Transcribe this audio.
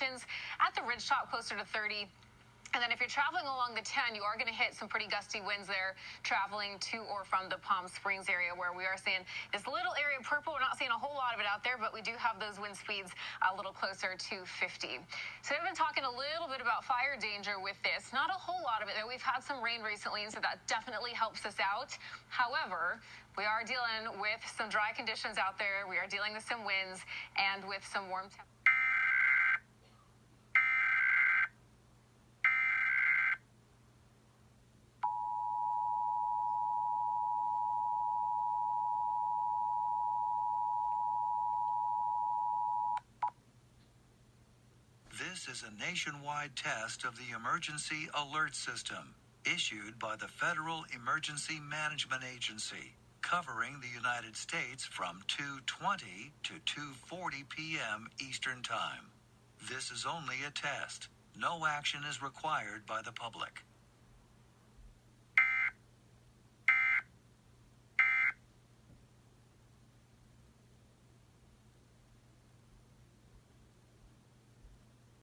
at the ridgetop closer to 30. And then if you're traveling along the 10, you are going to hit some pretty gusty winds there, traveling to or from the Palm Springs area, where we are seeing this little area of purple. We're not seeing a whole lot of it out there, but we do have those wind speeds a little closer to 50. So we've been talking a little bit about fire danger with this. Not a whole lot of it, though. We've had some rain recently, and so that definitely helps us out. However, we are dealing with some dry conditions out there. We are dealing with some winds and with some warm temperatures. This is a nationwide test of the Emergency Alert System, issued by the Federal Emergency Management Agency, covering the United States from 2:20 to 2:40 p.m. Eastern Time. This is only a test. No action is required by the public.